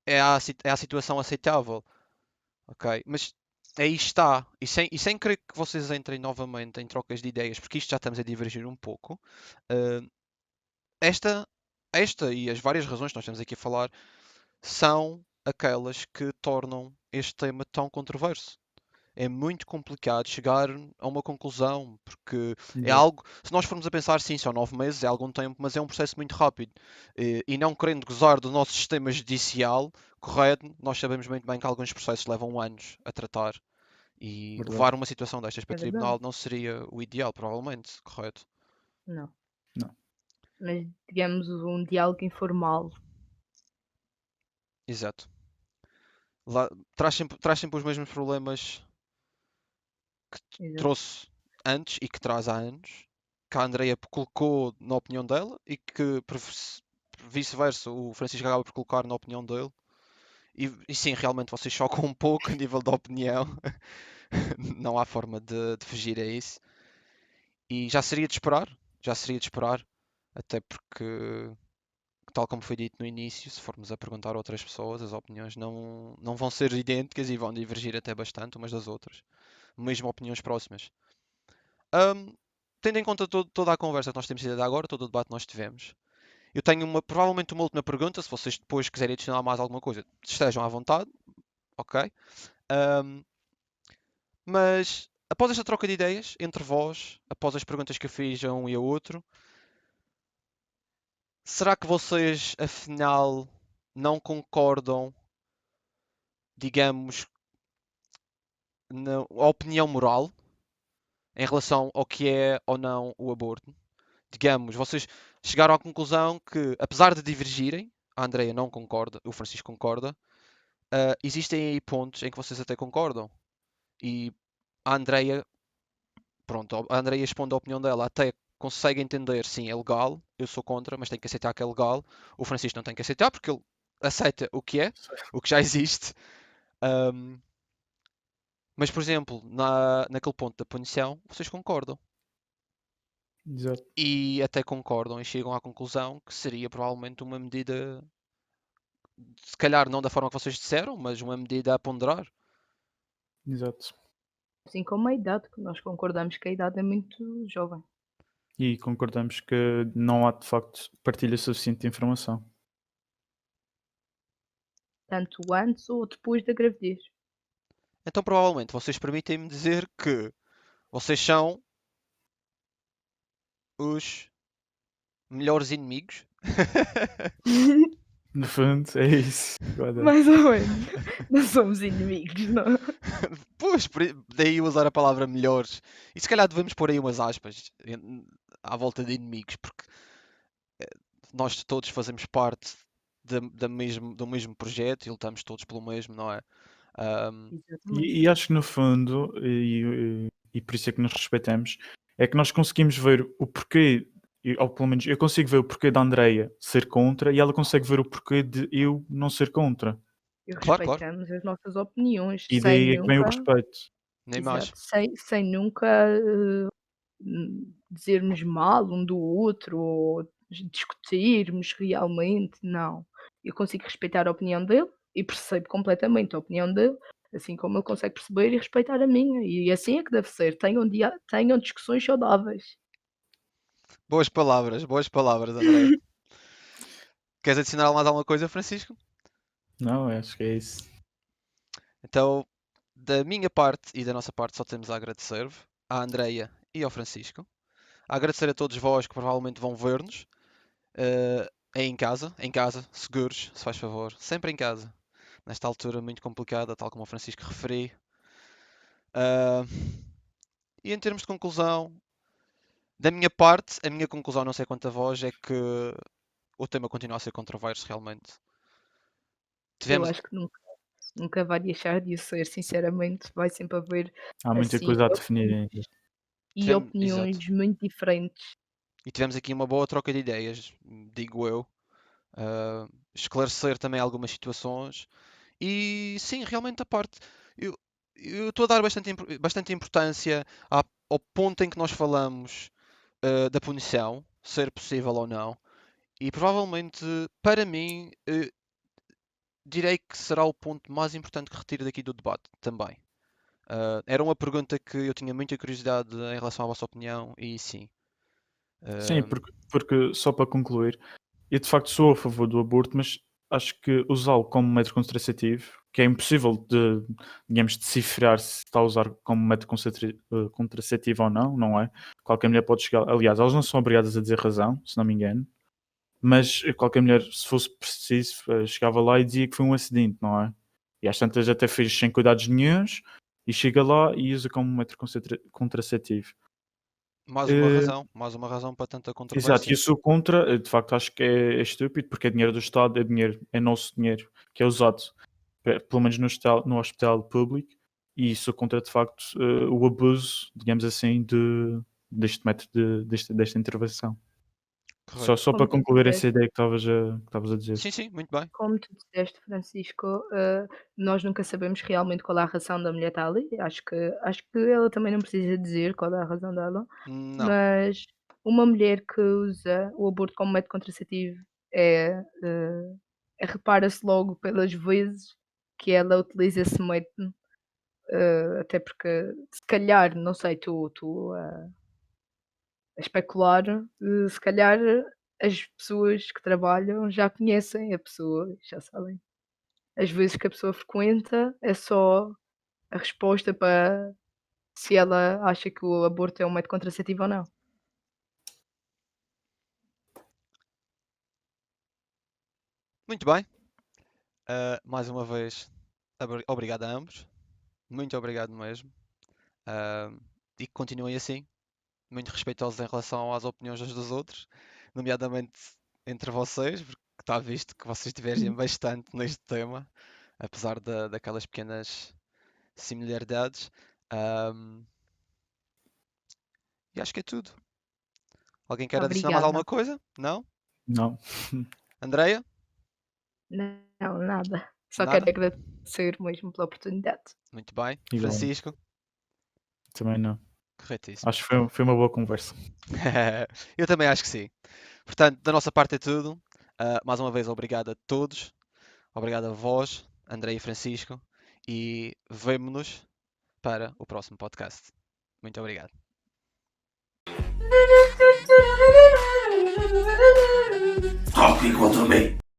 é a situação aceitável, ok? Mas aí está, e sem querer que vocês entrem novamente em trocas de ideias, porque isto já estamos a divergir um pouco, eh, esta, esta e as várias razões que nós estamos aqui a falar são aquelas que tornam este tema tão controverso. É muito complicado chegar a uma conclusão, porque é Exato. algo, se nós formos a pensar, sim, são 9 meses, é algum tempo, mas é um processo muito rápido. E não querendo gozar do nosso sistema judicial, correto, nós sabemos muito bem que alguns processos levam anos a tratar. E Verdade. levar uma situação destas para É verdade. tribunal não seria o ideal, provavelmente, correto? Não. Não. Mas digamos um diálogo informal. Exato. Traz sempre os mesmos problemas que Exato. trouxe antes e que traz há anos, que a Andreia colocou na opinião dela e que vice-versa o Francisco acaba por colocar na opinião dele. E sim, realmente vocês chocam um pouco a nível da opinião. Não há forma de fugir a isso. E já seria de esperar, até porque, tal como foi dito no início, se formos a perguntar a outras pessoas, as opiniões não vão ser idênticas e vão divergir até bastante umas das outras, mesmo opiniões próximas. Ahm, Tendo em conta toda a conversa que nós temos tido até agora, todo o debate que nós tivemos, eu tenho provavelmente uma última pergunta. Se vocês depois quiserem adicionar mais alguma coisa, estejam à vontade, ok? Ahm, mas após esta troca de ideias entre vós, após as perguntas que eu fiz a um e a outro, será que vocês afinal não concordam, digamos, na opinião moral em relação ao que é ou não o aborto? Digamos, vocês chegaram à conclusão que, apesar de divergirem, a Andreia não concorda, o Francisco concorda, existem aí pontos em que vocês até concordam. E a Andreia, pronto, a Andreia expondo a opinião dela, até consegue entender, sim, é legal, eu sou contra, mas tem que aceitar que é legal. O Francisco não tem que aceitar porque ele aceita o que é, o que já existe. Ahm, mas, por exemplo, naquele ponto da punição, vocês concordam. Exato. E até concordam e chegam à conclusão que seria provavelmente uma medida, se calhar não da forma que vocês disseram, mas uma medida a ponderar. Exato. Assim como a idade, que nós concordamos que a idade é muito jovem. E concordamos que não há de facto partilha suficiente de informação. Tanto antes ou depois da gravidez. Então, provavelmente, vocês permitem-me dizer que vocês são os melhores inimigos. No fundo, é isso. Guarda. Mais ou menos. Não somos inimigos, não. Pois, daí usar a palavra melhores. E se calhar devemos pôr aí umas aspas à volta de inimigos, porque nós todos fazemos parte do mesmo projeto e lutamos todos pelo mesmo, não é? Exatamente. E acho que no fundo, e por isso é que nos respeitamos, é que nós conseguimos ver o porquê, ou pelo menos eu consigo ver o porquê da Andreia ser contra e ela consegue ver o porquê de eu não ser contra. E Claro, claro, respeitamos as nossas opiniões, E sem daí é que vem o nunca, respeito. nem mais. exato, sem nunca dizermos mal um do outro ou discutirmos realmente, não. Eu consigo respeitar a opinião dele e percebo completamente a opinião dele, assim como ele consegue perceber e respeitar a minha. E assim é que deve ser. Tenham discussões saudáveis. Boas palavras, André. Queres adicionar mais alguma coisa, Francisco? Não, acho que é isso. Então, da minha parte e da nossa parte, só temos a agradecer-vos, à Andreia e ao Francisco. A agradecer a todos vós que provavelmente vão ver-nos aí em casa, seguros, se faz favor, sempre em casa, nesta altura muito complicada, tal como o Francisco referi. Ah, e em termos de conclusão, da minha parte, a minha conclusão, não sei quanto a vós, é que o tema continua a ser controverso realmente. Eu Tivemos, acho que nunca vai deixar de o ser, sinceramente. Vai sempre haver, Há muita assim, coisa a definir ainda. exato. opiniões muito diferentes. E tivemos aqui uma boa troca de ideias, digo eu. Esclarecer também algumas situações. E sim, realmente a parte. Eu eu estou a dar bastante importância ao ponto em que nós falamos da punição, ser possível ou não. E provavelmente, para mim, direi que será o ponto mais importante que retiro daqui do debate também. Era uma pergunta que eu tinha muita curiosidade em relação à vossa opinião, e sim. Sim, Uh, porque só para concluir, eu de facto sou a favor do aborto, mas acho que usá-lo como método contraceptivo, que é impossível de, digamos, decifrar se está a usar como método contraceptivo ou não, não é? Qualquer mulher pode chegar, aliás, elas não são obrigadas a dizer razão, se não me engano, mas qualquer mulher, se fosse preciso, chegava lá e dizia que foi um acidente, não é? E às tantas até fez sem cuidados nenhuns e chega lá e usa como método contraceptivo. Eh, mais uma razão para tanta Exato, controvérsia. e eu sou contra, de facto acho que é estúpido, porque é dinheiro do Estado, é dinheiro, é nosso dinheiro, que é usado, pelo menos no hospital público, e sou contra, de facto, o abuso, digamos assim, deste método, desta intervenção. Só, Correto. só para Como tu concluir essa disseste, ideia que estavas a dizer. Sim, sim, muito bem. Francisco, nós nunca sabemos realmente qual é a razão da mulher estar ali. Acho que ela também não precisa dizer qual é a razão dela, Não. mas uma mulher que usa o aborto como método contraceptivo repara-se logo pelas vezes que ela utiliza esse método, até porque se calhar, não sei, estou a especular, se calhar as pessoas que trabalham já conhecem a pessoa, já sabem. As vezes que a pessoa frequenta é só a resposta para se ela acha que o aborto é um método contraceptivo ou não. Muito bem. Mais uma vez, obrigado a ambos. Muito obrigado mesmo. Ah, e que continuem assim, muito respeitosos em relação às opiniões uns dos outros, nomeadamente entre vocês, porque está visto que vocês divergem bastante neste tema, apesar daquelas pequenas similaridades. Ahm, e acho que é tudo. Alguém quer adicionar mais Obrigada. alguma coisa? Não? Não, Andreia? Não, nada. Só quero Nada? agradecer mesmo pela oportunidade. Muito bem. igual, Francisco? também não. Corretíssimo. Acho que foi uma boa conversa. Eu também acho que sim. Portanto, da nossa parte é tudo. Mais uma vez, obrigado a todos. Obrigado a vós, André e Francisco. E vemo-nos para o próximo podcast. Muito obrigado. Stop enquanto me.